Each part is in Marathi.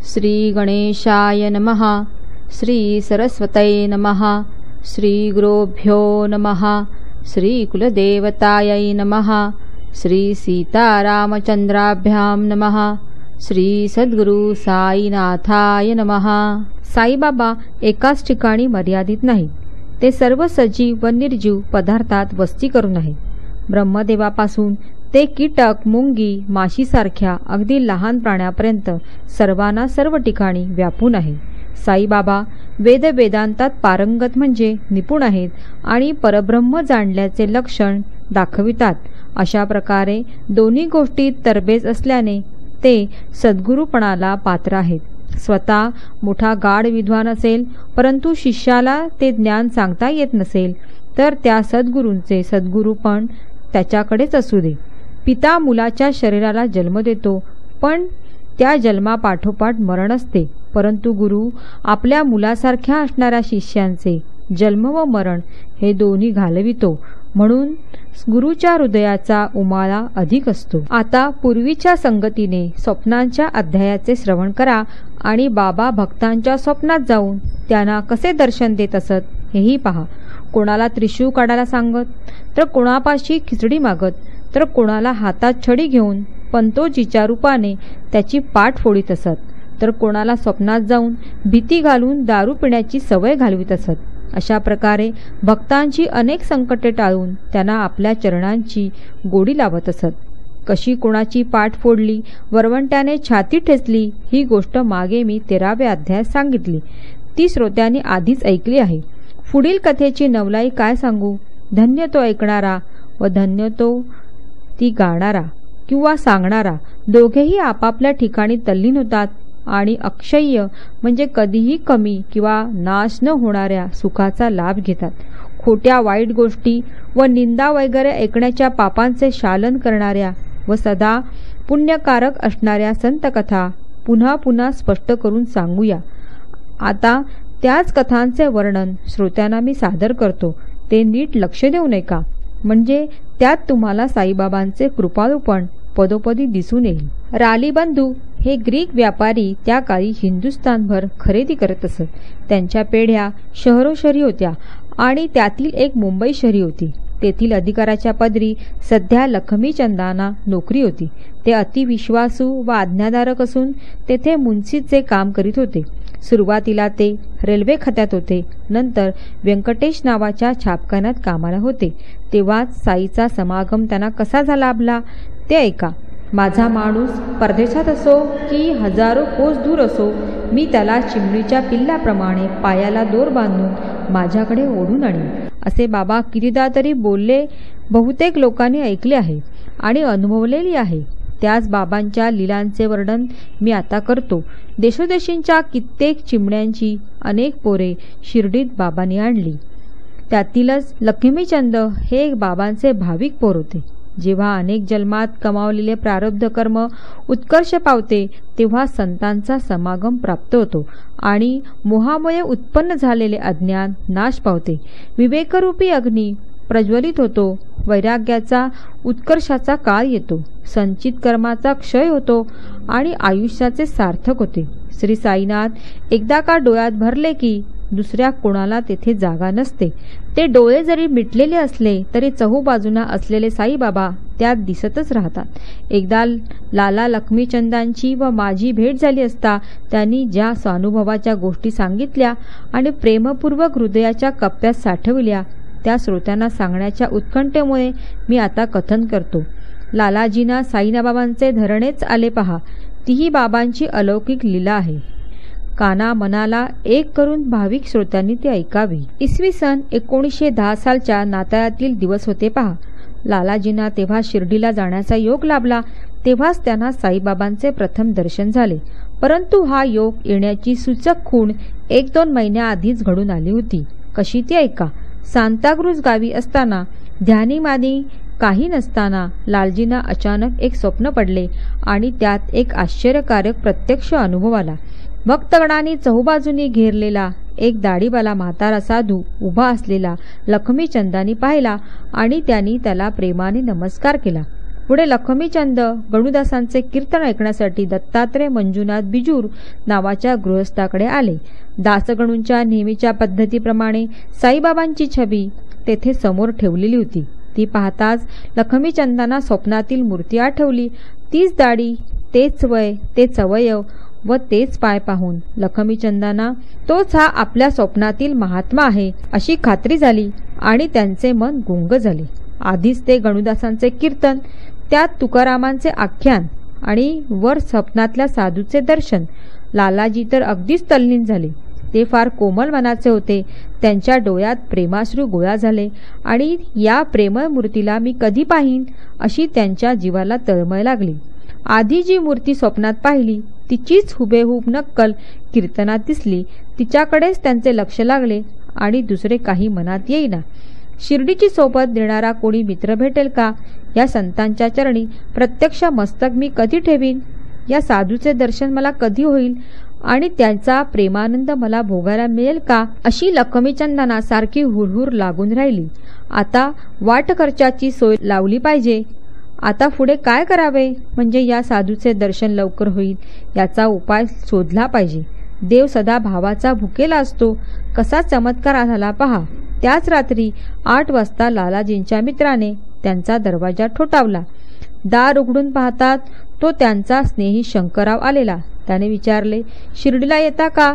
श्री गणेशाय नमः। श्री सरस्वतये नमः। श्री गुरुभ्यो नमः। श्री कुलदेवतायै नमः। श्री सीतारामचंद्राभ्यां नमः। श्री सद्गुरु साईनाथाय नमः। साईबाबा एकाच ठिकाणी मर्यादित नाही, ते सर्व सजीव व निर्जीव पदार्थात वस्ती करून आहेत। ब्रह्मदेवापासून ते कीटक, मुंगी, माशीसारख्या अगदी लहान प्राण्यापर्यंत सर्वांना सर्व ठिकाणी व्यापून आहे। साईबाबा वेदांतात पारंगत म्हणजे निपुण आहेत आणि परब्रह्म जाणल्याचे लक्षण दाखवितात। अशा प्रकारे दोन्ही गोष्टीत तरबेज असल्याने ते सद्गुरूपणाला पात्र आहेत। स्वतः मोठा गाढ विद्वान असेल, परंतु शिष्याला ते ज्ञान सांगता येत नसेल, तर त्या सद्गुरूंचे सद्गुरूपण त्याच्याकडेच असू दे। पिता मुलाच्या शरीराला जन्म देतो, पण त्या जन्मापाठोपाठ मरण असते, परंतु गुरु आपल्या मुलासारख्या असणाऱ्या शिष्यांचे जन्म व मरण हे दोन्ही घालवितो, म्हणून गुरुच्या हृदयाचा उमाळा अधिक असतो। आता पूर्वीच्या संगतीने स्वप्नांच्या अध्यायाचे श्रवण करा आणि बाबा भक्तांच्या स्वप्नात जाऊन त्यांना कसे दर्शन देत असत हेही पहा। कोणाला त्रिशूळ काढायला सांगत, तर कोणापाशी खिचडी मागत, तर कोणाला हातात छडी घेऊन पंतोजीच्या रूपाने त्याची पाठ फोडीत असत, तर कोणाला स्वप्नात जाऊन भीती घालून दारू पिण्याची सवय घालवित असत। अशा प्रकारे भक्तांची अनेक संकटे टाळून त्यांना आपल्या चरणांची गोडी लावत असत। कशी कोणाची पाठ फोडली, वरवंट्याने छाती ठेचली ही गोष्ट मागे मी 13व्या अध्यायात सांगितली, ती श्रोत्यांनी आधीच ऐकली आहे। पुढील कथेची नवलाई काय सांगू। धन्य तो ऐकणारा व धन्य तो ती गाणारा किंवा सांगणारा, दोघेही आपापल्या ठिकाणी तल्लीन होतात आणि अक्षय्य म्हणजे कधीही कमी किंवा नाश न होणाऱ्या सुखाचा लाभ घेतात। खोट्या वाईट गोष्टी व निंदा वगैरे ऐकण्याच्या पापांचे शालन करणाऱ्या व सदा पुण्यकारक असणाऱ्या संतकथा पुन्हा पुन्हा स्पष्ट करून सांगूया। आता त्याच कथांचे वर्णन श्रोत्यांना मी सादर करतो, ते नीट लक्ष देऊ नये का, म्हणजे त्यात तुम्हाला साईबाबांचे कृपाळूपण पदोपदी दिसून येईल। राली बंधू हे ग्रीक व्यापारी त्या काळी हिंदुस्थानभर खरेदी करत असत। त्यांच्या पेढ्या शहरोशहरी होत्या आणि त्यातील एक मुंबई शहरी होती। तेथील अधिकाराच्या पदरी सध्या लक्ष्मीचंदांना नोकरी होती। ते अतिविश्वासू व आज्ञाधारक असून तेथे मुन्सीचे काम करीत होते। सुरुवातीला ते रेल्वे खात्यात होते, नंतर व्यंकटेश नावाच्या छापखान्यात कामाला होते। तेव्हाच साईचा समागम त्यांना कसा झाला लाभला ते ऐका। माझा माणूस परदेशात असो की हजारो कोस दूर असो, मी त्याला चिमणीच्या पिल्लाप्रमाणे पायाला दोर बांधून माझ्याकडे ओढून आणीन, असे बाबा कितीदा तरी बोलले बहुतेक लोकांनी ऐकले आहे आणि अनुभवलेली आहे। त्याच बाबांच्या लीलांचे वर्णन मी आता करतो। देशोदेशींच्या कित्येक चिमण्यांची अनेक पोरे शिर्डीत बाबांनी आणली। त्यातीलच लक्ष्मीचंद हे एक बाबांचे भाविक पोर होते। जेव्हा अनेक जन्मात कमावलेले प्रारब्ध कर्म उत्कर्ष पावते, तेव्हा संतांचा समागम प्राप्त होतो आणि मोहामुळे उत्पन्न झालेले अज्ञान नाश पावते। विवेकरूपी अग्नी प्रज्वलित होतो, वैराग्याचा उत्कर्षाचा काळ येतो, संचित कर्माचा क्षय होतो आणि आयुष्याचे सार्थक होते। श्री साईनाथ एकदा का डोळ्यात भरले की दुसऱ्या कोणाला तेथे जागा नसते। ते डोळे जरी मिटलेले असले तरी चहूबाजूंना असलेले साईबाबा त्यात दिसतच राहतात। एकदा लाला लक्ष्मीचंदांची व माझी भेट झाली असता त्यांनी ज्या स्वानुभवाच्या गोष्टी सांगितल्या आणि प्रेमपूर्वक हृदयाच्या कप्प्यात साठविल्या, त्या श्रोत्यांना सांगण्याच्या उत्कंठेमुळे मी आता कथन करतो। लालाजींना साईनाबाबांचे धरणेच आले पहा, तीही बाबांची अलौकिक लीला आहे। काना मनाला एक करून भाविक श्रोत्यांनी ते ऐकावी। इसवी सन 1910 सालच्या नाताळातील दिवस होते पहा। लालाजींना तेव्हा शिर्डीला जाण्याचा योग लाभला, तेव्हाच त्यांना साईबाबांचे प्रथम दर्शन झाले। परंतु हा योग येण्याची सूचक खूण 1-2 महिन्याआधीच घडून आली होती। कशी ती ऐका। सांताक्रूज गावी असताना ध्यानीमानी काही नसताना लालजींना अचानक एक स्वप्न पडले आणि त्यात एक आश्चर्यकारक प्रत्यक्ष अनुभव आला। भक्तगणांनी चहूबाजूंनी घेरलेला एक दाढीवाला म्हातारा साधू उभा असलेला लक्ष्मीचंदांनी पाहिला आणि त्यांनी त्याला प्रेमाने नमस्कार केला। पुढे लखमीचंद गणुदासांचे कीर्तन ऐकण्यासाठी दत्तात्रय मंजुनाथ बिजूर नावाच्या गृहस्थाकडे आले. दासगणूंच्या नेहमीच्या पद्धतीप्रमाणे साईबाबांची छबी तेथे समोर ठेवलेली होती. ती पाहताच लखमीचंदांना स्वप्नातील मूर्ती आठवली. तीच दाढी, तेच वय, तेच अवयव व तेच पाय पाहून लखमीचंदांना तोच हा आपल्या स्वप्नातील महात्मा आहे अशी खात्री झाली आणि त्यांचे मन गुंग झाले. आधीच ते गणुदासांचे कीर्तन, त्यात तुकारामांचे आख्यान आणि वर स्वप्नातल्या साधूचे दर्शन. लालाजी तर अगदीच तल्लीन झाले. ते फार कोमल मनाचे होते. त्यांच्या डोळ्यात प्रेमाश्रू गोळा झाले आणि या प्रेमळ मूर्तीला मी कधी पाहीन अशी त्यांच्या जीवाला तळमळ लागली. आधी जी मूर्ती स्वप्नात पाहिली तिचीच हुबेहूब नक्कल कीर्तनात दिसली. तिच्याकडेच त्यांचे लक्ष लागले आणि दुसरे काही मनात येईना. शिर्डीची सोबत देणारा कोणी मित्र भेटेल का? या संतांच्या चरणी प्रत्यक्ष मस्तक मी कधी ठेवीन? या साधूचे दर्शन मला कधी होईल आणि त्यांचा प्रेमानंद मला भोगायला मिळेल का? अशी लखमीचंदांना सारखी हुरहुर लागून राहिली. आता वाट खर्चाची सोय लावली पाहिजे. आता पुढे काय करावे म्हणजे या साधूचे दर्शन लवकर होईल याचा उपाय शोधला पाहिजे. देव सदा भावाचा भुकेला असतो. कसा चमत्कार झाला पहा. त्याच रात्री 8 वाजता लालाजींच्या मित्राने त्यांचा दरवाजा ठोठावला. दार उघडून पाहतात तो त्यांचा स्नेही शंकरराव आलेला. त्याने विचारले, शिर्डीला येता का?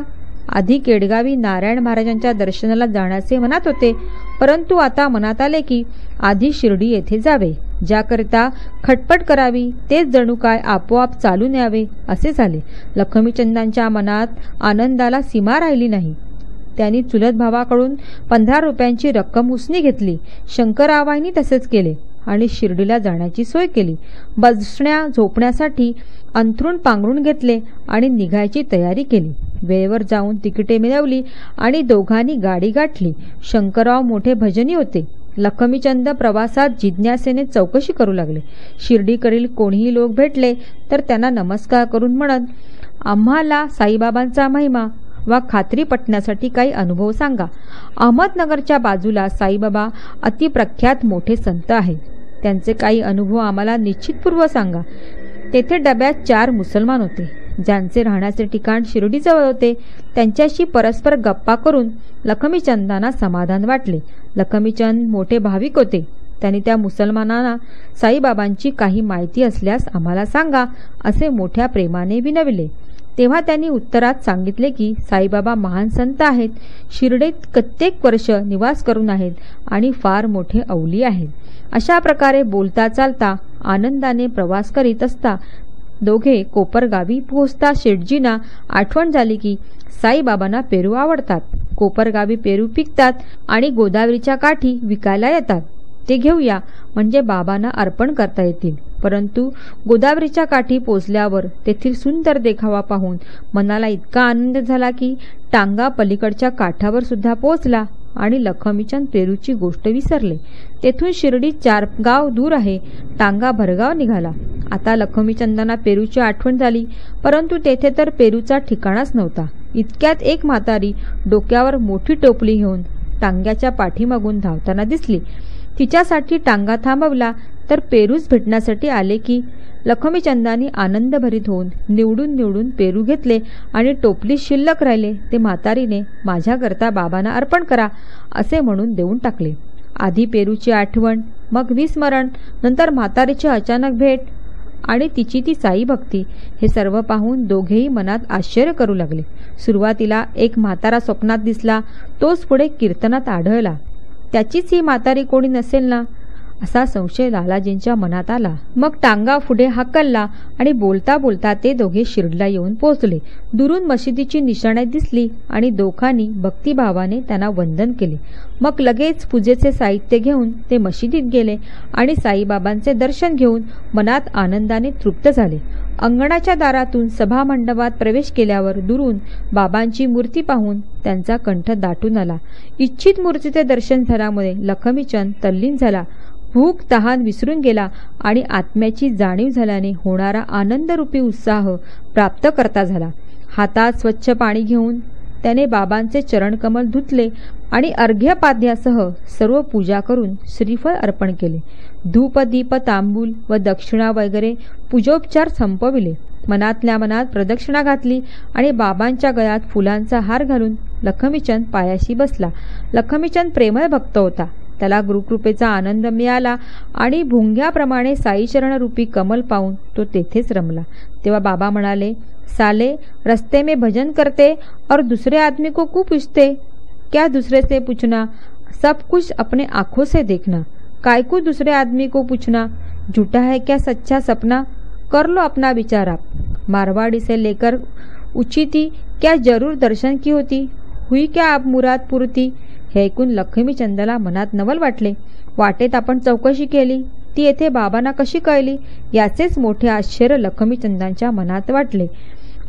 आधी केडगावी नारायण महाराजांच्या दर्शनाला जाण्याचे मनात होते, परंतु आता मनात आले की आधी शिर्डी येथे जावे. ज्याकरिता खटपट करावी तेच जणू काय आपोआप चालून यावे असे झाले. लखमीचंदांच्या मनात आनंदाला सीमा राहिली नाही. त्यांनी चुलत भावाकडून 15 रुपयांची रक्कम उसने घेतली. शंकररावांनी तसेच केले आणि शिर्डीला जाण्याची सोय केली. बसण्या झोपण्यासाठी अंथरूण पांघरून घेतले आणि निघायची तयारी केली. वेळेवर जाऊन तिकिटे मिळवली आणि दोघांनी गाडी गाठली. शंकरराव मोठे भजनी होते. लखमीचंद प्रवासात जिज्ञासेने चौकशी करू लागले. शिर्डीकडील कोणीही लोक भेटले तर त्यांना नमस्कार करून म्हणत, आम्हाला साईबाबांचा महिमा वा खात्री पटण्यासाठी काही अनुभव सांगा. अहमदनगरच्या बाजूला साईबाबा अतिप्रख्यात मोठे संत आहेत. त्यांचे काही अनुभव आम्हाला निश्चितपूर्व सांगा. तेथे डब्यात 4 मुसलमान होते, ज्यांचे राहण्याचे ठिकाण शिर्डीजवळ होते. त्यांच्याशी परस्पर गप्पा करून लखमीचंदांना समाधान वाटले. लखमीचंद मोठे भाविक होते. त्यांनी त्या मुसलमानांना साईबाबांची काही माहिती असल्यास आम्हाला सांगा असे मोठ्या प्रेमाने विनविले. तेव्हा त्यांनी उत्तरात सांगितले की साईबाबा महान संत आहेत. शिर्डीत कित्येक वर्ष निवास करून आहेत आणि फार मोठे अवली आहेत. अशा प्रकारे बोलता चालता आनंदाने प्रवास करीत असता दोघे कोपरगावी पोहोचता शेटजींना आठवण झाली की साईबाबांना पेरू आवडतात. कोपरगावी पेरू पिकतात आणि गोदावरीच्या काठी विकायला येतात. ते घेऊया म्हणजे बाबांना अर्पण करता येतील. परंतु गोदावरीच्या काठी पोचल्यावर तेथील सुंदर देखावा पाहून मनाला इतका आनंद झाला की टांगा पलीकडच्या काठावर सुद्धा पोचला आणि लखमीचंद पेरूची गोष्ट विसरले. तेथून शिर्डी 4 गाव दूर आहे. टांगा भरगाव निघाला. आता लखमीचंदांना पेरूची आठवण झाली, परंतु तेथे तर पेरूचा ठिकाणाच नव्हता. इतक्यात एक म्हातारी डोक्यावर मोठी टोपली घेऊन टांग्याच्या पाठीमागून धावताना दिसली. तिच्यासाठी टांगा थांबवला तर पेरूच भेटण्यासाठी आले की लखमीचंदांनी आनंदभरीत होऊन निवडून पेरू घेतले आणि टोपली शिल्लक राहिले ते म्हातारीने माझ्याकरता बाबांना अर्पण करा असे म्हणून देऊन टाकले. आधी पेरूची आठवण, मग विस्मरण, नंतर म्हातारीची अचानक भेट आणि तिची ती साई भक्ती हे सर्व पाहून दोघेही मनात आश्चर्य करू लागले. सुरुवातीला एक म्हातारा स्वप्नात दिसला, तोच पुढे कीर्तनात आढळला. त्याचीच ही म्हातारी कोणी नसेल ना असा संशय लालाजींच्या मनात आला. मग टांगा पुढे हाकलला आणि बोलता बोलता ते दोघे शिर्डीला येऊन पोहोचले. दुरून मशिदीची निशाणी दिसली आणि दोघांनी भक्तिभावाने त्यांना वंदन केले. मग लगेच पूजेचे साहित्य घेऊन ते मशिदीत गेले आणि साईबाबांचे दर्शन घेऊन मनात आनंदाने तृप्त झाले. अंगणाच्या दारातून सभामंडपात प्रवेश केल्यावर दुरून बाबांची मूर्ती पाहून त्यांचा कंठ दाटून आला. इच्छित मूर्तीचे दर्शन झाल्यामुळे लखमीचंद तल्लीन झाला. भूक तहान विसरून गेला आणि आत्म्याची जाणीव झाल्याने होणारा आनंदरूपी उत्साह प्राप्त करता झाला. हातात स्वच्छ पाणी घेऊन त्याने बाबांचे चरणकमल धुतले आणि अर्घ्यपाद्यासह सर्व पूजा करून श्रीफळ अर्पण केले. धूप दीप तांबूल व दक्षिणा वगैरे पूजोपचार संपविले. मनातल्या मनात प्रदक्षिणा घातली आणि बाबांच्या गळ्यात फुलांचा हार घालून लखमीचंद पायाशी बसला. लखमीचंद प्रेमळ भक्त होता. त्याला गुरुकृपेचा आनंद मिळाला आणि भुंग्याप्रमाणे साईचरण रूपी कमल पाहून तो तेथेच रमला. तेव्हा बाबा म्हणाले, साले रस्ते में भजन करते और दूसरे आदमी को क्यों पूछते? क्या दूसरे से पूछना? सब कुछ अपने आंखों से देखना. काय को दूसरे आदमी को पूछना? झूठा है क्या सच्चा सपना? कर लो अपना विचार आप. मारवाड़ी से लेकर उचिती क्या जरूर दर्शन की होती? हुई क्या आप मुराद पुरती? हे ऐकून लक्ष्मीचंदाला मनात नवल वाटले. वाटेत आपण चौकशी केली, ती येथे बाबांना कशी कळली याचेच मोठे आश्चर्य लक्ष्मीचंदांच्या मनात वाटले.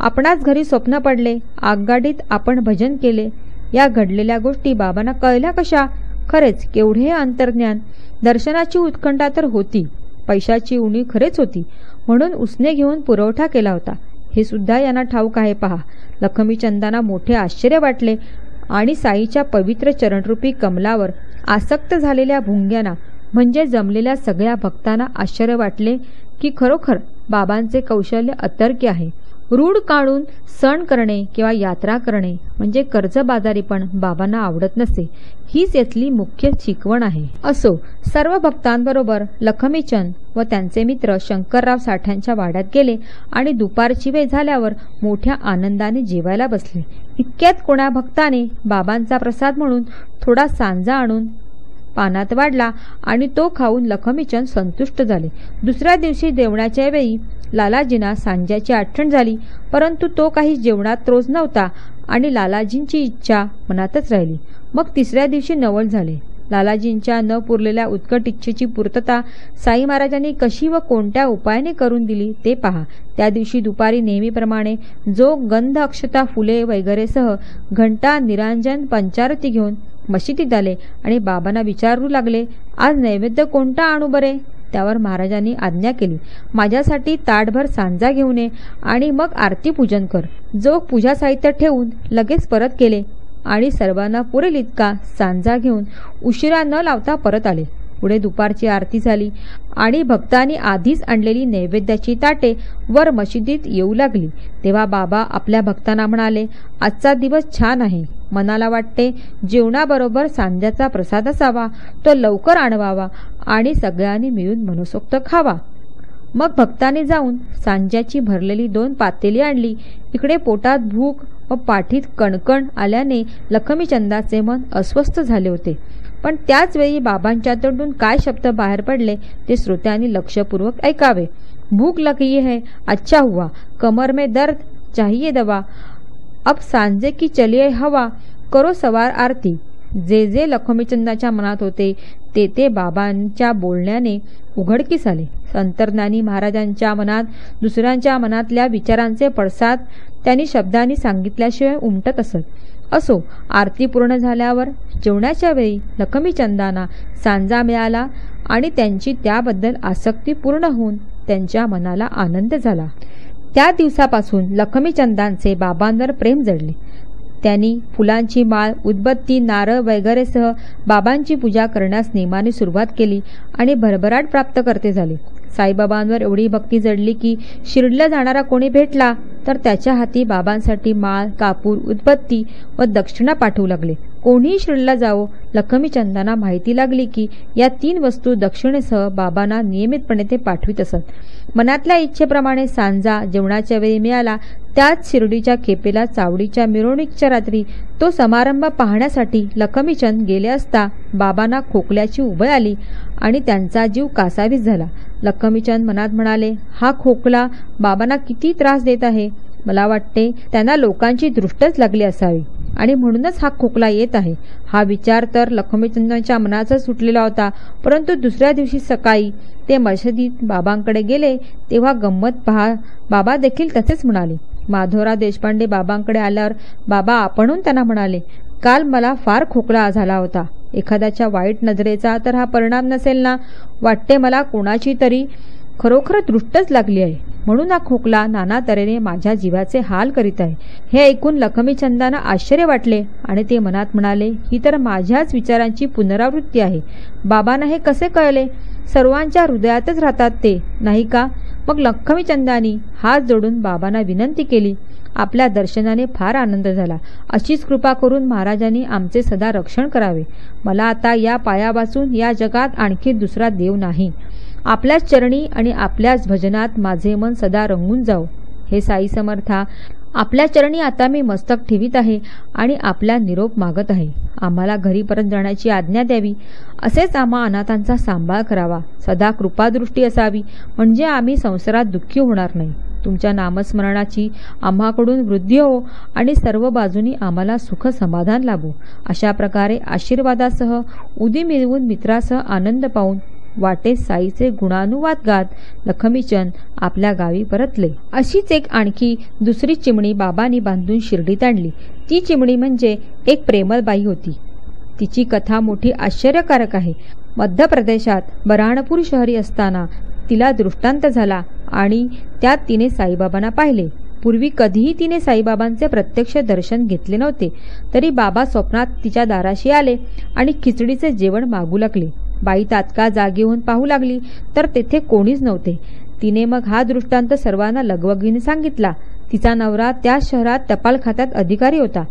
आपणाच घरी स्वप्न पडले, आगगाडीत आपण भजन केले, या घडलेल्या गोष्टी बाबांना कळल्या कशा? खरेच केवढे अंतर्ज्ञान! दर्शनाची उत्कंठा तर होती, पैशाची उणीव खरेच होती, म्हणून उसने घेऊन पुरवठा केला होता. हे सुद्धा यांना ठाऊक आहे पहा. लक्ष्मीचंदांना मोठे आश्चर्य वाटले आणि साईच्या पवित्र चरणरूपी कमलावर आसक्त झालेल्या भुंग्यांना म्हणजे जमलेल्या सगळ्या भक्तांना आश्चर्य वाटले की खरोखर बाबांचे कौशल्य अतर्क्य आहे. रूढ काढून सण करणे किंवा यात्रा करणे म्हणजे कर्जबाजारीपण बाबांना आवडत नसे. हीच यातली मुख्य शिकवण आहे. असो, सर्व भक्तांबरोबर लखमीचंद व त्यांचे मित्र शंकरराव साठ्यांच्या वाड्यात गेले आणि दुपारची वेळ झाल्यावर मोठ्या आनंदाने जेवायला बसले. इतक्यात कोणा भक्ताने बाबांचा प्रसाद म्हणून थोडा सांजा आणून पानात वाढला आणि तो खाऊन लखमीचंद संतुष्ट झाले. दुसऱ्या दिवशी जेवणाच्या वेळी लालाजींना सांज्याची आठवण झाली, परंतु तो काही जेवणात रोज नव्हता आणि लालाजींची इच्छा मनातच राहिली. मग तिसऱ्या दिवशी नवल झाले. लालाजींच्या न पुरलेल्या उत्कट इच्छेची पूर्तता साई महाराजांनी कशी व कोणत्या उपायाने करून दिली ते पहा. त्या दिवशी दुपारी नेहमीप्रमाणे जो गंध अक्षता फुले वगैरेसह घंटा निरांजन पंचारती घेऊन मशिदीत आले आणि बाबांना विचारू लागले, आज नैवेद्य कोणता आणू बरे? त्यावर महाराजांनी आज्ञा केली, माझ्यासाठी ताटभर सांजा घेऊन ये आणि मग आरती पूजन कर. जो पूजा साहित्य ठेवून लगेच परत केले आणि सर्वांना पुरेल इतका सांजा घेऊन उशिरा न लावता परत आले. पुढे दुपारची आरती झाली आणि भक्तांनी आधीच आणलेली नैवेद्याची ताटे वर मशिदीत येऊ लागली. तेव्हा बाबा आपल्या भक्तांना म्हणाले, आजचा दिवस छान आहे. मनाला वाटते जेवणाबरोबर सांज्याचा प्रसाद असावा, तो लवकर आणवावा आणि सगळ्यांनी मिळून मनसोक्त खावा. मग भक्तांनी जाऊन सांज्याची भरलेली 2 पातेली आणली. इकडे पोटात भूक व पाठीत कणकण आल्याने लक्ष्मीचंदाचे मन अस्वस्थ झाले होते. पण त्याच वेळी बाबांच्या तोंडून काय शब्द बाहेर पडले ते श्रोत्यांनी लक्षपूर्वक ऐकावे. भूख लगी है, अच्छा हुआ, कमर में दर्द, चाहिए दवा, अब सांजे की चलिए हवा, करो सवार आरती. जे जे लक्ष्मीचंदाच्या मनात होते ते ते बाबांच्या बोलण्याने उघडकीस आले. अंतर्ज्ञानी महाराजांच्या मनात दुसऱ्यांच्या मनातल्या विचारांचे पडसाद त्यांनी शब्दांनी सांगितल्याशिवाय उमटत असत. असो, आरती पूर्ण झाल्यावर जेवणाच्या वेळी लक्ष्मीचंदांना सांजा मिळाला आणि त्यांची त्याबद्दल आसक्ती पूर्ण होऊन त्यांच्या मनाला आनंद झाला. त्या दिवसापासून लक्ष्मीचंदांचे बाबांवर प्रेम जडले. त्यांनी फुलांची माळ, उदबत्ती, नारळ वगैरेसह बाबांची पूजा करण्यास नेमाने सुरुवात केली आणि भरभराट प्राप्त करते झाले. साईबाबांवर एवढी भक्ती जडली की शिर्डीला जाणारा कोणी भेटला तर त्याच्या हाती बाबांसाठी माळ, कापूर, उदबत्ती व दक्षिणा पाठवू लागले. कोणीही शिर्डीला जावो, लक्ष्मीचंदांना माहिती लागली की या 3 वस्तू दक्षिणेसह बाबांना नियमितपणे ते पाठवित असत. मनातल्या इच्छेप्रमाणे सांजा जेवणाच्या वेळी मिळाला. त्याच शिर्डीच्या खेपेला चावडीच्या मिरवणुकीच्या रात्री तो समारंभ पाहण्यासाठी लक्ष्मीचंद गेले असता बाबांना खोकल्याची उबळ आली आणि त्यांचा जीव कासावीस झाला. लक्ष्मीचंद मनात म्हणाले, हा खोकला बाबांना किती त्रास देत आहे. मला वाटते त्यांना लोकांची दृष्टच लागली असावी आणि म्हणूनच हा खोकला येत आहे. हा विचार तर लक्ष्मीचंदांच्या मनाचा सुटलेला होता. परंतु दुसऱ्या दिवशी सकाळी ते मशिदीत बाबांकडे गेले तेव्हा गंमत पहा, बाबा देखील तसेच म्हणाले. माधवराव देशपांडे बाबांकडे आल्यावर बाबा आपणहून त्यांना म्हणाले, काल मला फार खोकला झाला होता. एखाद्याच्या वाईट नजरेचा तर हा परिणाम नसेल ना? वाटते मला कोणाची तरी खरोखर दृष्टच लागली आहे. म्हणून हा खोकला नाना तऱ्हेने माझ्या जीवाचे हाल करीत आहे. हे ऐकून लखमीचंदांना आश्चर्य वाटले आणि ते मनात म्हणाले, ही तर माझ्याच विचारांची पुनरावृत्ती आहे. बाबांना हे कसे कळले? सर्वांच्या हृदयातच राहतात ते, नाही का? मग लखमीचंदांनी हात जोडून बाबांना विनंती केली, आपल्या दर्शनाने फार आनंद झाला. अशीच कृपा करून महाराजांनी आमचे सदा रक्षण करावे. मला आता या पायापासून या जगात आणखी दुसरा देव नाही. आपल्याच चरणी आणि आपल्याच भजनात माझे मन सदा रंगून जाऊ. हे साई समर्था, आपल्या चरणी आता मी मस्तक ठेवीत आहे आणि आपला निरोप मागत आहे. आम्हाला घरी परत जाण्याची आज्ञा द्यावी. असेच आम्हा अनाथांचा सांभाळ करावा. सदा कृपादृष्टी असावी, म्हणजे आम्ही संसारात दुःखी होणार नाही. तुमच्या नामस्मरणाची आम्हाकडून वृद्धी हो आणि सर्व बाजूनी आम्हाला सुख समाधान लाभो. अशा प्रकारे आशीर्वादासह उदी मिळवून मित्रासह आनंद पाहून वाटे साईचे गुणानुवाद गात लखमीचंद आपल्या गावी परतले. अशीच एक आणखी दुसरी चिमणी बाबांनी बांधून शिर्डीत आणली. ती चिमणी म्हणजे एक प्रेमळ बाई होती. तिची कथा मोठी आश्चर्यकारक आहे. मध्य प्रदेशात बऱ्हाणपूर शहरी असताना तिला दृष्टांत झाला आणि त्यात तिने साईबाबांना पाहिले. पूर्वी कधीही तिने साईबाबांचे प्रत्यक्ष दर्शन घेतले नव्हते. तरी बाबा स्वप्नात तिच्या दाराशी आले आणि खिचडीचे जेवण मागू लागले. बाई तात्काळ जागी होऊन पाहू लागली तर तेथे कोणीच नव्हते. तिने मग हा दृष्टांत सर्वांना लगबगीने सांगितला. तिचा नवरा त्या शहरात टपाल खात्यात अधिकारी होता.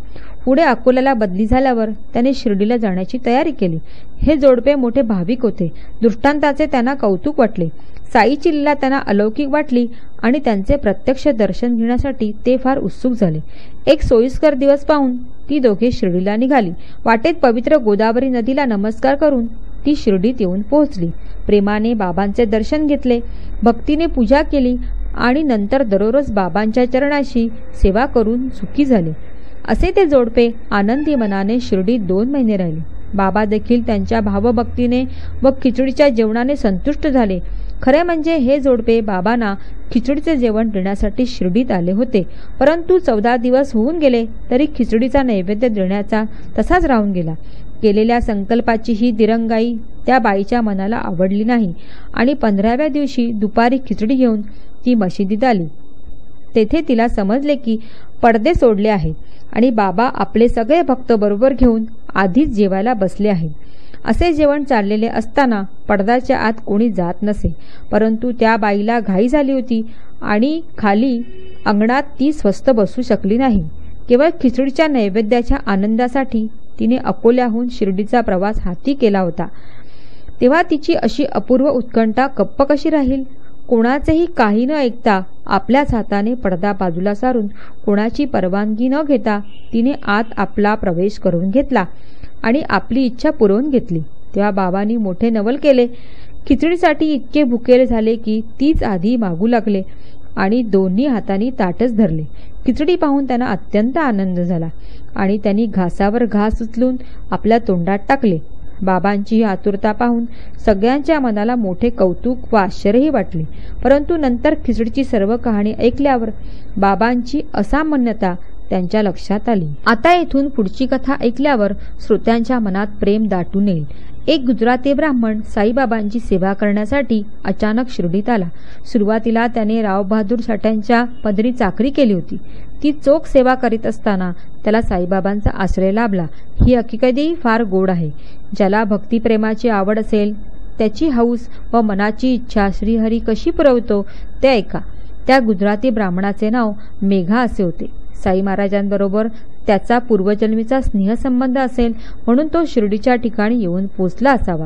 पुढे अकोल्याला बदली झाल्यावर त्याने शिर्डीला जाण्याची तयारी केली. हे जोडपे मोठे भाविक होते. दृष्टांताचे त्यांना कौतुक वाटले. साईची लीला त्यांना अलौकिक वाटली आणि त्यांचे प्रत्यक्ष दर्शन घेण्यासाठी ते फार उत्सुक झाले. एक सोयीस्कर दिवस पाहून ती दोघे शिर्डीला निघाली. वाटेत पवित्र गोदावरी नदीला नमस्कार करून ती शिर्डीत येऊन पोहोचली. प्रेमाने बाबांचे दर्शन घेतले, भक्तीने पूजा केली आणि नंतर दररोज बाबांच्या चरणाशी सेवा करून सुखी झाले. असे ते जोडपे आनंदी मनाने शिर्डीत 2 महिने राहिले. बाबा देखील त्यांच्या भावभक्तीने व खिचडीच्या जेवणाने संतुष्ट झाले. खरे म्हणजे हे जोडपे बाबांना खिचडीचे जेवण देण्यासाठी शिर्डीत आले होते. परंतु 14 दिवस होऊन गेले तरी खिचडीचा नैवेद्य देण्याचा तसाच राहून गेला. केलेल्या संकल्पाची ही दिरंगाई त्या बाईच्या मनाला आवडली नाही आणि 15व्या दिवशी दुपारी खिचडी घेऊन ती मशिदीत आली. तेथे तिला समजले की पडदे सोडले आहेत आणि बाबा आपले सगळे भक्त बरोबर घेऊन आधीच जेवायला बसले आहेत. असे जेवण चाललेले असताना पडद्याच्या आत कोणी जात नसे. परंतु त्या बाईला घाई झाली होती आणि खाली अंगणात ती स्वस्थ बसू शकली नाही. केवळ खिचडीच्या नैवेद्याच्या आनंदासाठी तिने अकोल्याहून शिर्डीचा प्रवास हाती केला होता. तेव्हा तिची अशी अपूर्व उत्कंठा गप्प कशी राहील? कोणाचेही काही न ऐकता आपल्याच हाताने पडदा बाजूला सारून कोणाची परवानगी न घेता तिने आत आपला प्रवेश करून घेतला आणि आपली इच्छा पुरवून घेतली. तेव्हा बाबांनी मोठे नवल केले. खिचडीसाठी इतके भुकेले झाले की तीच आधी मागू लागले आणि दोन्ही हातांनी ताटच धरले. खिचडी पाहून त्यांना अत्यंत आनंद झाला आणि त्यांनी घासावर घास उचलून आपल्या तोंडात टाकले. बाबांची ही आतुरता पाहून सगळ्यांच्या मनाला मोठे कौतुक व आश्चर्यही वाटले. परंतु नंतर खिचडीची सर्व कहाणी ऐकल्यावर बाबांची असामान्यता त्यांच्या लक्षात आली. आता येथून पुढची कथा ऐकल्यावर श्रोत्यांच्या मनात प्रेम दाटून येईल. एक गुजराती ब्राह्मण साईबाबांची सेवा करण्यासाठी अचानक शिर्डीत आला. सुरुवातीला त्याने रावबहादूर साठ्यांच्या पदरी चाकरी केली होती. ती चोख सेवा करीत असताना त्याला साईबाबांचा आश्रय लाभला. ही हकीकतही फार गोड आहे. ज्याला भक्तिप्रेमाची आवड असेल त्याची हौस व मनाची इच्छा श्रीहरी कशी पुरवतो ते ऐका. त्या गुजराती ब्राह्मणाचे नाव मेघा असे होते. साई महाराजांबरोबर त्याचा पूर्वजन्मीचा स्नेहसंबंध असेल म्हणून तो शिर्डीच्या ठिकाणी येऊन पोचला असावा.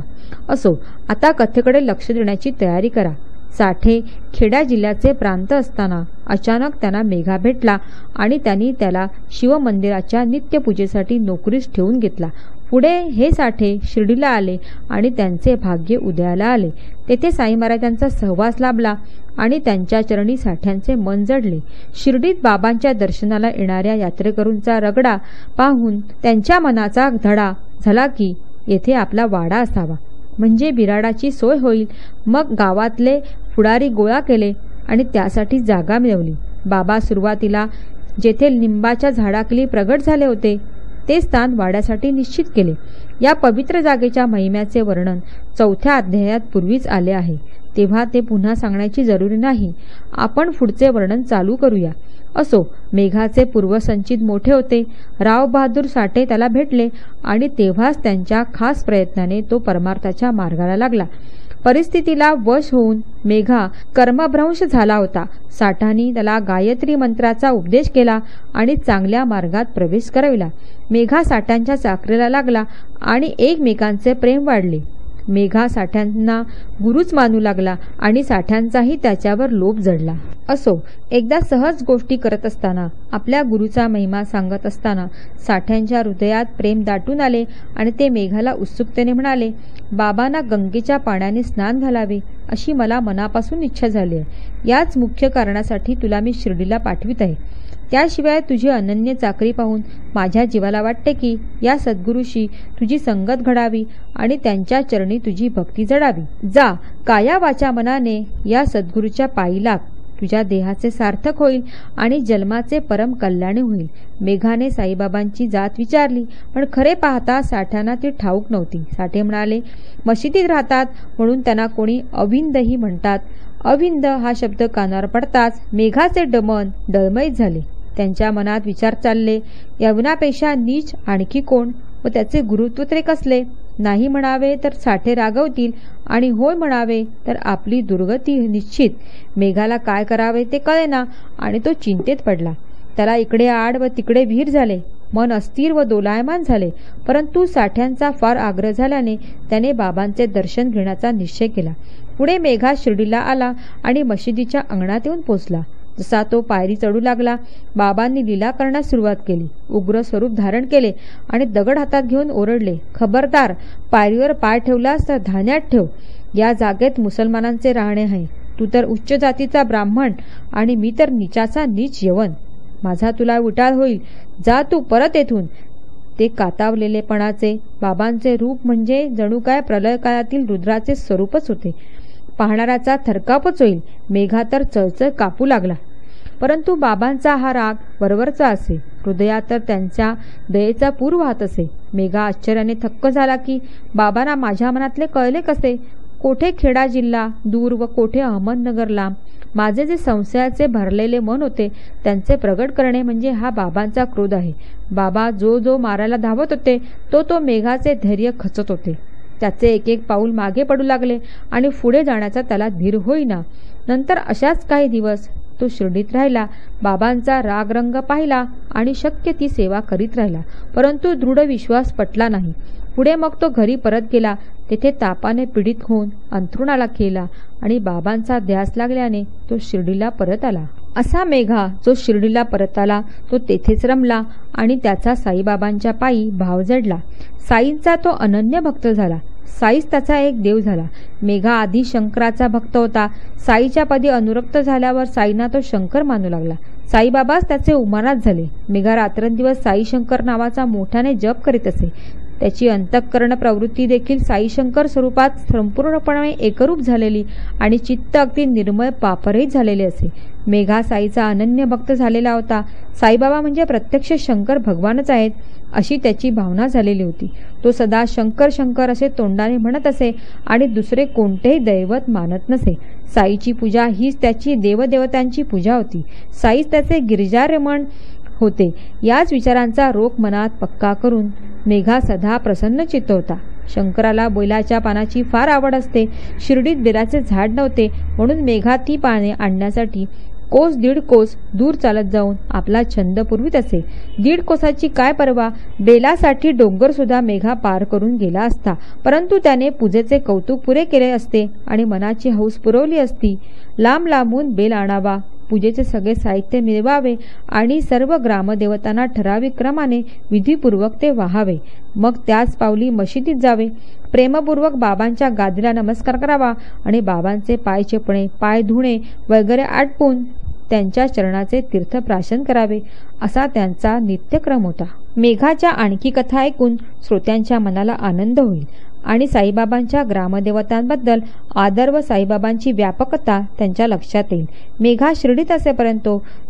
असो, आता कथेकडे लक्ष देण्याची तयारी करा. साठे खेड्या जिल्ह्याचे प्रांत असताना अचानक त्यांना मेघा भेटला आणि त्यांनी त्याला शिवमंदिराच्या नित्यपूजेसाठी नोकरीस ठेवून घेतला. पुढे हे साठे शिर्डीला आले आणि त्यांचे भाग्य उदयाला आले. तेथे साई महाराजांचा सहवास लाभला आणि त्यांच्या चरणी साठ्यांचे मन जडले. शिर्डीत बाबांच्या दर्शनाला येणाऱ्या यात्रेकरूंचा रगडा पाहून त्यांच्या मनाचा धडा झाला की येथे आपला वाडा असावा, म्हणजे बिराडाची सोय होईल. मग गावातले पुढारी गोळा केले आणि त्यासाठी जागा मिळवली. बाबा सुरुवातीला जेथे लिंबाच्या झाडाखाली प्रगट झाले होते ते स्थान वाड्यासाठी निश्चित केले. या पवित्र जागेच्या महिम्याचे वर्णन 4थ्या अध्यायात पूर्वीच आले आहे. तेव्हा ते पुन्हा सांगण्याची जरुरी नाही. आपण पुढचे वर्णन चालू करूया. असो, मेघाचे पूर्वसंचित मोठे होते. राव बहादूर साठे त्याला भेटले आणि तेव्हाच त्यांच्या खास प्रयत्नाने तो परमार्थाच्या मार्गाला लागला. परिस्थितीला वश होऊन मेघा कर्मभ्रंश झाला होता. साठांनी त्याला गायत्री मंत्राचा उपदेश केला आणि चांगल्या मार्गात प्रवेश करविला. मेघा साठ्यांच्या चाकरीला लागला आणि एकमेकांचे प्रेम वाढले. मेघा साठ्यांना गुरुच मानू लागला आणि साठ्यांचाही त्याच्यावर लोभ जडला. असो, एकदा सहज गोष्टी करत असताना, आपल्या गुरुचा महिमा सांगत असताना साठ्यांच्या हृदयात प्रेम दाटून आले आणि ते मेघाला उत्सुकतेने म्हणाले, बाबांना गंगेच्या पाण्याने स्नान घालावे अशी मला मनापासून इच्छा झाली आहे. याच मुख्य कारणासाठी तुला मी शिर्डीला पाठवित आहे. त्याशिवाय तुझी अनन्य चाकरी पाहून माझ्या जीवाला वाटते की या सद्गुरूशी तुझी संगत घडावी आणि त्यांच्या चरणी तुझी भक्ती जडावी. जा, काया वाचा मनाने या सद्गुरूच्या पायी लाग. तुझ्या देहाचे सार्थक होईल आणि जन्माचे परम कल्याण होईल. मेघाने साईबाबांची जात विचारली, पण खरे पाहता साठ्यांना ती ठाऊक नव्हती. साठे म्हणाले, मशिदीत राहतात म्हणून त्यांना कोणी अविंदही म्हणतात. अविंद हा शब्द कानावर पडताच मेघाचे मन डळमळीत झाले. त्यांच्या मनात विचार चालले, यवनापेक्षा नीच आणखी कोण व त्याचे गुरुत्व तरी कसले. नाही म्हणावे तर साठे रागवतील आणि होय म्हणावे तर आपली दुर्गती निश्चित. मेघाला काय करावे ते कळेना आणि तो चिंतेत पडला. त्याला इकडे आड व तिकडे विहीर झाले. मन अस्थिर व दोलायमान झाले. परंतु साठ्यांचा फार आग्रह झाल्याने त्याने बाबांचे दर्शन घेण्याचा निश्चय केला. पुढे मेघा शिर्डीला आला आणि मशिदीच्या अंगणात येऊन पोचला. जसा तो पायरी चढू लागला, बाबांनी लीला करण्यास सुरुवात केली. उग्र स्वरूप धारण केले आणि दगड हातात घेऊन ओरडले, खबरदार, पायरीवर पाय ठेवलास तर धान्यात ठेव. या जागेत मुसलमानांचे राहणे आहे. तू तर उच्च जातीचा ब्राह्मण आणि मी तर नीचाचा नीच यवन. माझा तुला विटाळ होईल. जा तू परत येथून. ते कातावलेलेपणाचे बाबांचे रूप म्हणजे जणू काय प्रलय काळातील रुद्राचे स्वरूपच होते. पाहणाऱ्याचा थरकापच होईल. मेघा तर चळचळ कापू लागला. परंतु बाबांचा हा राग वरवरचा असे. हृदयात तर त्यांच्या दयेचा पूर वाहत असे. मेघा आश्चर्याने थक्क झाला की बाबांना माझ्या मनातले कळले कसे. कोठे खेडा जिल्हा दूर व कोठे अहमदनगर लांब. माझे जे संशयाचे भरलेले मन होते त्यांचे प्रगट करणे म्हणजे हा बाबांचा क्रोध आहे. बाबा जो जो मारायला धावत होते तो मेघाचे धैर्य खचत होते. त्याचे एक एक पाऊल मागे पडू लागले आणि पुढे जाण्याचा त्याला धीर होईना. नंतर अशाच काही दिवस तो शिर्डीत राहिला. बाबांचा रागरंग पाहिला आणि शक्य ती सेवा करीत राहिला. परंतु दृढ विश्वास पटला नाही. पुढे मग तो घरी परत गेला. तेथे तापाने पीडित होऊन अंथरुणाला केला आणि बाबांचा ध्यास लागल्याने तो शिर्डीला परत आला. असा मेघा जो शिर्डीला परत आला तो तेथेच रमला आणि त्याचा साईबाबांच्या पायी भाव जडला. साईंचा तो अनन्य भक्त झाला. साईच त्याचा एक देव झाला. मेघा आधी शंकराचा भक्त होता. साईच्या पदी अनुरक्त झाल्यावर साईंना तो शंकर मानू लागला. साईबाबाच त्याचे उमानात झाले. मेघा रात्रंदिवस साई शंकर नावाचा मोठ्याने जप करीत असे. त्याची अंतःकरण प्रवृत्ती देखील साईशंकर स्वरूपात संपूर्णपणे एकरूप झालेली आणि चित्त अगदी निर्मळ पापरहित झालेले असे. मेघा साईचा अनन्य भक्त झालेला होता. साईबाबा म्हणजे प्रत्यक्ष शंकर भगवानच आहेत अशी त्याची भावना झालेली होती. तो सदा शंकर शंकर असे तोंडाने म्हणत असे आणि दुसरे कोणतेही दैवत मानत नसे. साईची पूजा हीच त्याची देवदेवतांची पूजा होती. साईच त्याचे गिरिजारमण होते. याच विचारांचा रोख मनात पक्का करून मेघा सदा प्रसन्न चित्त होता. शंकराला बेलाच्या पानाची फार आवड असते. शिर्डीत बेलाचे झाड नव्हते म्हणून मेघा ती पाने आणण्यासाठी कोस दीड कोस दूर चालत जाऊन आपला छंद पुरवीत असे. 1.5 कोसाची काय परवा, बेलासाठी डोंगर सुद्धा मेघा पार करून गेला असता. परंतु त्याने पूजेचे कौतुक पुरे केले असते आणि मनाची हौस पुरवली असती. लांब लांबून बेल आणावा, पूजेचे सगळे साहित्य मिळवावे आणि सर्व ग्रामदेवतांना ठराविक क्रमाने विधीपूर्वक ते वाहावे. मग त्याच पावली मशिदीत जावे. प्रेमपूर्वक बाबांच्या गादीला नमस्कार करावा आणि बाबांचे पाय चेपणे, पाय धुणे वगैरे आटपून त्यांच्या चरणाचे तीर्थप्राशन करावे असा त्यांचा नित्यक्रम होता. मेघाच्या आणखी कथा ऐकून श्रोत्यांच्या मनाला आनंद होईल. आणि साईबाबांच्या ग्रामदेवतांबद्दल आदर व साईबाबांची व्यापकता त्यांच्या लक्षात येईल. मेघा शिर्डीत असेपर्यंत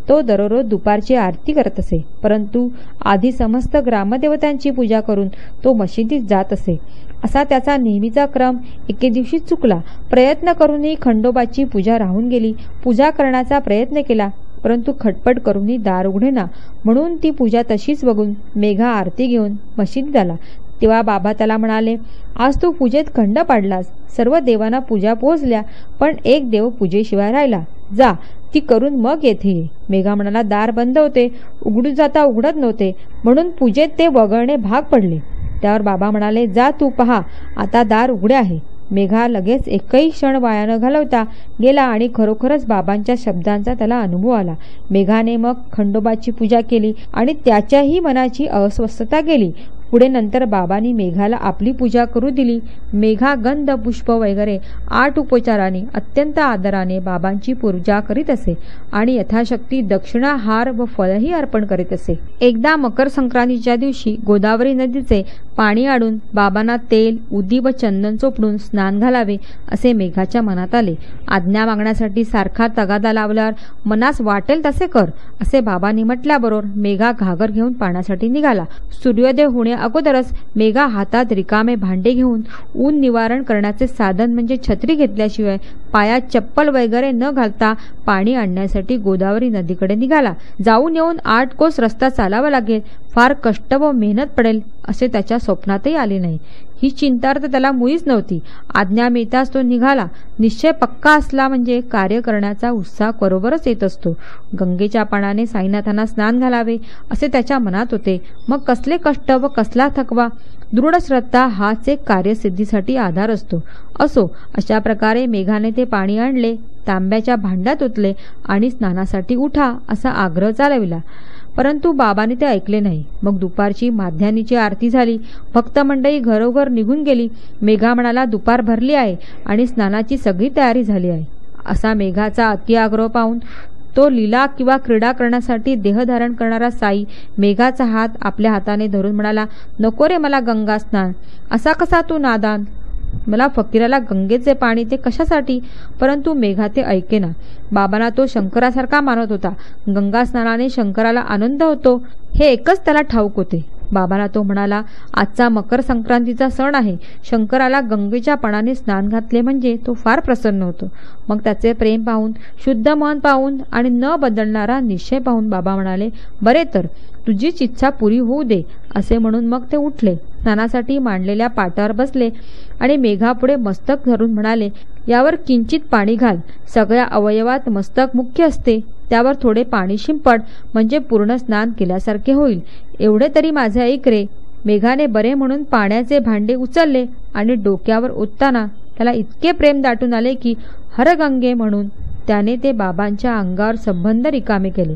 तो दररोज दुपारची आरती करत असे, परंतु आधी समस्त ग्रामदेवतांची पूजा करून तो मशिदीत जात असे. असा त्याचा नेहमीचा क्रम एके दिवशी चुकला. प्रयत्न करूनही खंडोबाची पूजा राहून गेली. पूजा करण्याचा प्रयत्न केला, परंतु खटपट करूनही दार उघडेना. म्हणून ती पूजा तशीच बघून मेघा आरती घेऊन मशिदीत आला. तेव्हा बाबा त्याला म्हणाले, आज तू पूजेत खंड पाडलास. सर्व देवांना पूजा पोहोचल्या, पण एक देव पूजेशिवाय राहिला. जा, ती करून मग येथे ये. मेघा म्हणाला, दार बंद होते, उघडू जाता उघडत नव्हते, म्हणून पूजेत ते वगळणे भाग पडले. त्यावर बाबा म्हणाले, जा तू पहा, आता दार उघडे आहे. मेघा लगेच एकही क्षण वाया न घालवता गेला आणि खरोखरच बाबांच्या शब्दांचा त्याला अनुभव आला. मेघाने मग खंडोबाची पूजा केली आणि त्याच्याही मनाची अस्वस्थता गेली. पुढे नंतर बाबांनी मेघाला आपली पूजा करू दिली. मेघा गंध पुष्प वगैरे 8 उपचाराने अत्यंत आदराने बाबांची पूजा करीत असे आणि यथाशक्ती दक्षिणा, हार व फळही अर्पण करीत असे. एकदा मकर संक्रांतीच्या दिवशी गोदावरी नदीचे पाणी आडून बाबांना तेल, उदी व चंदन चोपडून स्नान घालावे असे मेघाच्या मनात आले. आज्ञा मागण्यासाठी सारखा तगादा लावल्यावर मनास वाटेल तसे कर असे बाबांनी म्हटल्याबरोबर मेघा घागर घेऊन पाण्यासाठी निघाला. सूर्योदय होण्या अगोदरच मेघा हातात रिकामे भांडे घेऊन ऊन निवारण करण्याचे साधन म्हणजे छत्री घेतल्याशिवाय पायात चप्पल वगैरे न घालता पाणी आणण्यासाठी गोदावरी नदीकडे निघाला. जाऊन येऊन 8 कोस रस्ता चालावा लागेल, फार कष्ट व मेहनत पडेल असे त्याच्या स्वप्नातही आले नाही. ही चिंता तर त्याला मुळीच नव्हती. आज्ञा मिळताच तो निघाला. निश्चय पक्का असला म्हणजे कार्य करण्याचा उत्साह बरोबरच येत असतो. गंगेच्या पाण्याने साईनाथांना स्नान घालावे असे त्याच्या मनात होते. मग कसले कष्ट व कसला थकवा. दृढ श्रद्धा हाच एक कार्यसिद्धीसाठी आधार असतो. असो, अशा प्रकारे मेघाने ते पाणी आणले, तांब्याच्या भांड्यात ओतले आणि स्नानासाठी उठा असा आग्रह चालविला. परंतु बाबांनी ते ऐकले नाही. मग दुपारची माध्यान्हीची आरती झाली. भक्त मंडळी घरोघर निघून गेली. मेघा म्हणाला, दुपार भरली आहे आणि स्नानाची सगळी तयारी झाली आहे. असा मेघाचा अति आग्रह पाहून तो लीला किंवा क्रीडा करण्यासाठी देहधारण करणारा साई मेघाचा हात आपल्या हाताने धरून म्हणाला, नको रे मला गंगा स्नान. असा कसा तू नादान. मला फकीराला गंगेचे पाणी ते कशासाठी. परंतु मेघा ते ऐकेना. बाबांना तो शंकरासारखा मानत होता. गंगा स्नानाने शंकराला आनंद होतो हे एकच त्याला ठाऊक होते. बाबांना तो म्हणाला, आजचा मकर संक्रांतीचा सण आहे. शंकराला गंगेच्या पाण्याने स्नान घातले म्हणजे तो फार प्रसन्न होतो. मग त्याचे प्रेम पाहून, शुद्ध मन पाहून आणि न बदलणारा निश्चय पाहून बाबा म्हणाले, बरे तर तुझीच इच्छा पुरी होऊ दे असे म्हणून मग ते उठले. स्नानासाठी मांडलेल्या पाटावर बसले आणि मेघापुढे मस्तक धरून म्हणाले, यावर किंचित पाणी घाल. सगळ्या अवयवात मस्तक मुख्य असते, त्यावर थोडे पाणी शिंपड म्हणजे पूर्ण स्नान केल्यासारखे होईल. एवढे तरी माझे ऐक रे. मेघाने बरे म्हणून पाण्याचे भांडे उचलले आणि डोक्यावर ओतताना त्याला इतके प्रेम दाटून आले की हर गंगे म्हणून त्याने ते बाबांच्या अंगावर संबंध रिकामे केले.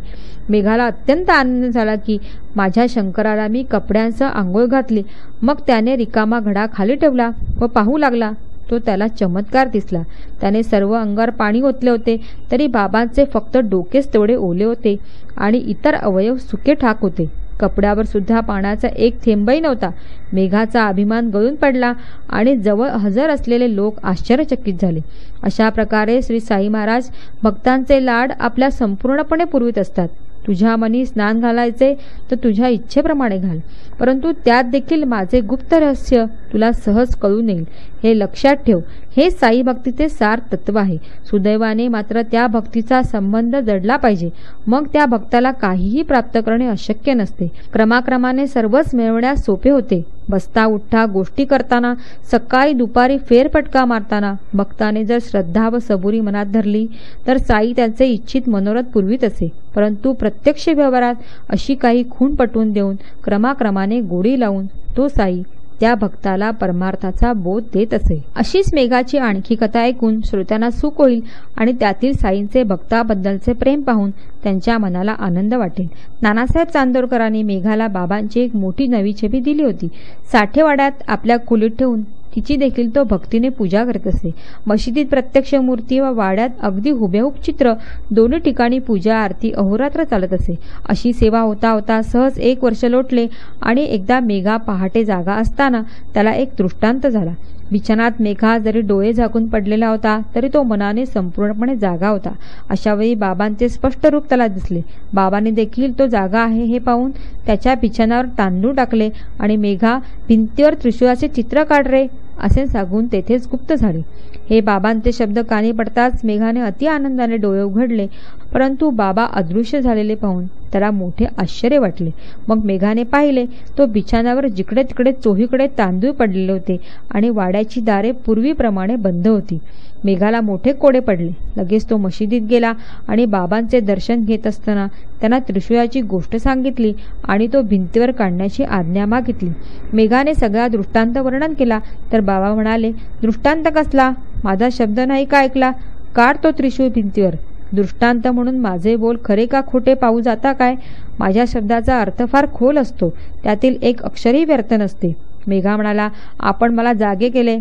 मेघाला अत्यंत आनंद झाला की माझ्या शंकराला मी कपड्यांसह आंघोळ घातली. मग त्याने रिकामा घडा खाली ठेवला व पाहू लागला. तो त्याला चमत्कार दिसला. त्याने सर्व अंगावर पाणी ओतले होते, तरी बाबांचे फक्त डोकेच तेवढे ओले होते आणि इतर अवयव सुके ठाक होते. कपड्यावर सुद्धा पाण्याचा एक थेंबही नव्हता. मेघाचा अभिमान गळून पडला आणि जवळ हजर असलेले लोक आश्चर्यचकित झाले. अशा प्रकारे श्री साई महाराज भक्तांचे लाड आपल्या संपूर्णपणे पुरवित असतात. तुझ्या मनी स्नान घालायचे तर तुझ्या इच्छेप्रमाणे घाल, परंतु त्यात देखील माझे गुप्त रहस्य तुला सहज कळून येईल हे लक्षात ठेव. हे साई भक्तीचे सार तत्व आहे. सुदैवाने मात्र त्या भक्तीचा संबंध जडला पाहिजे. मग त्या भक्ताला काहीही प्राप्त करणे अशक्य नसते. क्रमाक्रमाने सर्वच मिळवण्यास सोपे होते. बसता उठता गोष्टी करताना, सकाळी दुपारी फेरफटका मारताना भक्ताने जर श्रद्धा व सबुरी मनात धरली तर साई त्यांचे इच्छित मनोरथ पुरवीत असे. परंतु प्रत्यक्ष व्यवहारात अशी काही खूण पटवून देऊन क्रमाक्रमाने गोडी लावून तो साई त्या भक्ताला परमार्थाचा बोध देत असे. अशीच मेघाची आणखी कथा ऐकून श्रोत्यांना सुख होईल आणि त्यातील साईंचे भक्ताबद्दलचे प्रेम पाहून त्यांच्या मनाला आनंद वाटेल. नानासाहेब चांदोरकरांनी मेघाला बाबांची एक मोठी नवी छबी दिली होती. साठेवाड्यात आपल्या खोलीत ठेवून ती हिची देखील तो भक्तीने पूजा करत असे. मशिदीत प्रत्यक्ष मूर्ती व वाड्यात अगदी हुबेहूब चित्र दोन्ही ठिकाणी पूजा आरती अहोरात्र चालत असे. अशी सेवा होता होता सहज 1 वर्ष लोटले आणि एकदा मेघा पहाटे जागा असताना त्याला एक दृष्टांत झाला. बिछानात मेघा जरी डोळे झाकून पडलेला होता तरी तो मनाने संपूर्णपणे जागा होता. अशावेळी बाबांचे स्पष्ट रूप त्याला दिसले. बाबांनी देखील तो जागा आहे हे पाहून त्याच्या बिछानावर तांदूळ टाकले आणि मेघा भिंतीवर त्रिशूळाचे चित्र काढ रे असे सांगून तेथेच गुप्त झाले. हे बाबांचे शब्द कानी पडताच मेघाने अति आनंदाने डोळे उघडले, परंतु बाबा अदृश्य झालेले पाहून त्याला मोठे आश्चर्य वाटले. मग मेघाने पाहिले तो बिछाण्यावर जिकडे तिकडे चोहीकडे तांदूळ पडलेले होते आणि वाड्याची दारे पूर्वीप्रमाणे बंद होती. मेघाला मोठे कोडे पडले. लगेच तो मशिदीत गेला आणि बाबांचे दर्शन घेत असताना त्यांना त्रिशूळाची गोष्ट सांगितली आणि तो भिंतीवर काढण्याची आज्ञा मागितली. मेघाने सगळा दृष्टांत वर्णन केला तर बाबा म्हणाले, दृष्टांत कसला? माझा शब्द नाही का ऐकला? काढ तो त्रिशूळ भिंतीवर. दृष्टांत म्हणून माझे बोल खरे का खोटे पाहू जाता काय? माझ्या शब्दाचा अर्थ फार खोल असतो, त्यातील एक अक्षरही व्यर्थ नसते. मेघा म्हणाला, आपण मला जागे केले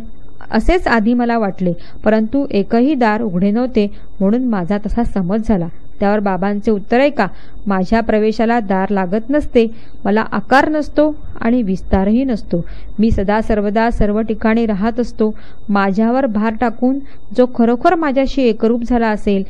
असेच आधी मला वाटले, परंतु एकही दार उघडे नव्हते म्हणून माझा तसा समज झाला. त्यावर बाबांचे उत्तर ऐका, माझ्या प्रवेशाला दार लागत नसते, मला आकार नसतो आणि विस्तारही नसतो. मी सदा सर्वदा सर्व ठिकाणी राहत असतो. माझ्यावर भार टाकून जो खरोखर माझ्याशी एकरूप झाला असेल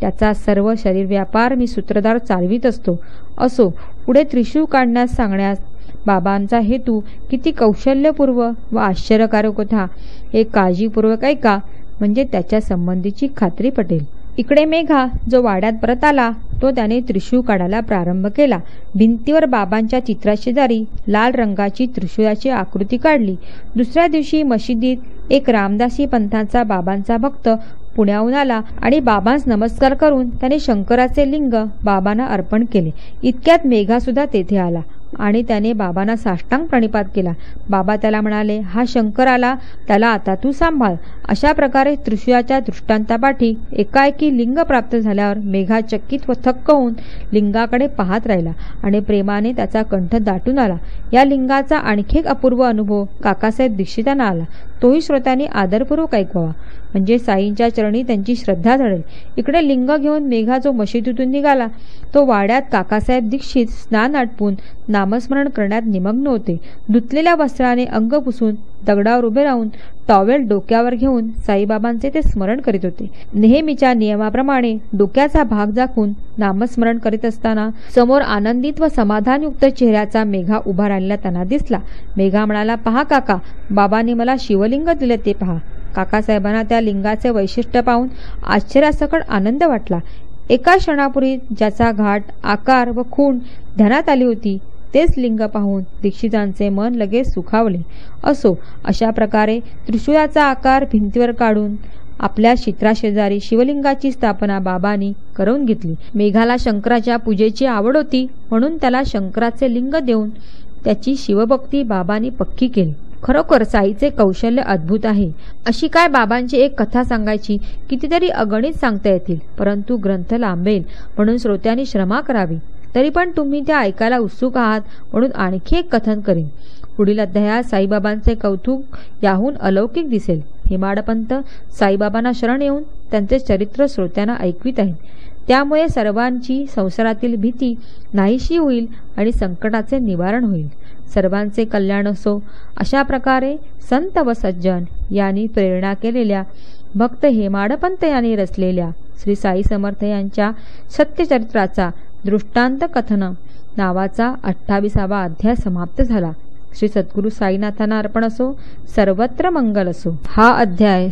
त्याचा सर्व शरीर व्यापार मी सूत्रधार चालवित असतो. असो, पुढे त्रिशूळ काढण्यास सांगण्यास बाबांचा हेतू किती कौशल्यपूर्व व आश्चर्यकारक होता हे काळजीपूर्वक ऐका, म्हणजे त्याच्या संबंधीची खात्री पटेल. इकडे मेघा जो वाड्यात परत आला तो त्याने त्रिशूळ काढायला प्रारंभ केला. भिंतीवर बाबांच्या चित्राशेजारी लाल रंगाची त्रिशूळाची आकृती काढली. दुसऱ्या दिवशी मशिदीत एक रामदासी पंथाचा बाबांचा भक्त पुण्याहून आला आणि बाबांस नमस्कार करून त्याने शंकराचे लिंग बाबांना अर्पण केले. इतक्यात मेघा सुद्धा तेथे आला आणि त्याने बाबांना साष्टांग प्रणिपात केला. बाबा त्याला म्हणाले, हा शंकर आला, त्याला आता तू सांभाळ. अशा प्रकारे त्रिशूळाच्या दृष्टांतापाठी एकाएकी लिंग प्राप्त झाल्यावर मेघा चकित व थक्क होऊन लिंगाकडे पाहत राहिला आणि प्रेमाने त्याचा कंठ दाटून आला. या लिंगाचा आणखी एक अपूर्व अनुभव काकासाहेब दीक्षितांना आला, तोही श्रोत्यांनी आदरपूर्वक ऐकवावा, म्हणजे साईंच्या चरणी त्यांची श्रद्धा धरेल. इकडे लिंग घेऊन मेघा जो मशिदीतून निघाला तो वाड्यात काकासाहेब दीक्षित स्नान आटपून नामस्मरण करण्यात निमग्न होते. धुतलेल्या वस्त्राने अंग पुसून दगडावर उभे राहून टॉवेल डोक्यावर घेऊन साईबाबांचे ते स्मरण करीत होते. नेहमीच्या नियमाप्रमाणे डोक्याचा भाग झाकून नामस्मरण करीत असताना समोर आनंदित व समाधानयुक्त चेहऱ्याचा मेघा उभा राहिलेला त्यांना दिसला. मेघा म्हणाला, पहा काका, बाबांनी मला शिवलिंग दिले ते पहा. काकासाहेबांना त्या लिंगाचे वैशिष्ट्य पाहून आश्चर्यासकट आनंद वाटला. एका क्षणापूर्वी ज्याचा घाट आकार व खूण ध्यानात आली होती तेच लिंग पाहून दीक्षितांचे मन लगेच सुखावले. असो, अशा प्रकारे त्रिशूळाचा आकार भिंतीवर काढून आपल्या चित्राशेजारी शिवलिंगाची स्थापना बाबांनी करून घेतली. मेघाला शंकराच्या पूजेची आवड होती म्हणून त्याला शंकराचे लिंग देऊन त्याची शिवभक्ती बाबांनी पक्की केली. खरोखर साईचे कौशल्य अद्भुत आहे. अशी काय बाबांची एक कथा सांगायची, कितीतरी अगणित सांगता येतील, परंतु ग्रंथ लांबेल म्हणून श्रोत्यांनी श्रमा करावी. तरी पण तुम्ही त्या ऐकायला उत्सुक आहात म्हणून आणखी एक कथन करीन. पुढील अध्यायात साईबाबांचे कौतुक याहून अलौकिक दिसेल. हेमाडपंत साईबाबांना शरण येऊन त्यांचे चरित्र श्रोत्यांना ऐकवित आहेत. त्यामुळे सर्वांची संसारातील भीती नाहीशी होईल आणि संकटाचे निवारण होईल. सर्वांचे कल्याण असो. अशा प्रकारे संत व सज्जन यांनी प्रेरणा केलेल्या भक्त हेमाडपंत यांनी रचलेल्या श्री साई समर्थ यांच्या सत्यचरित्राचा दृष्टांत कथन नावाचा 28वा अध्याय समाप्त झाला. श्री सद्गुरू साईनाथांना अर्पण असो. सर्वत्र मंगल असो. हा अध्याय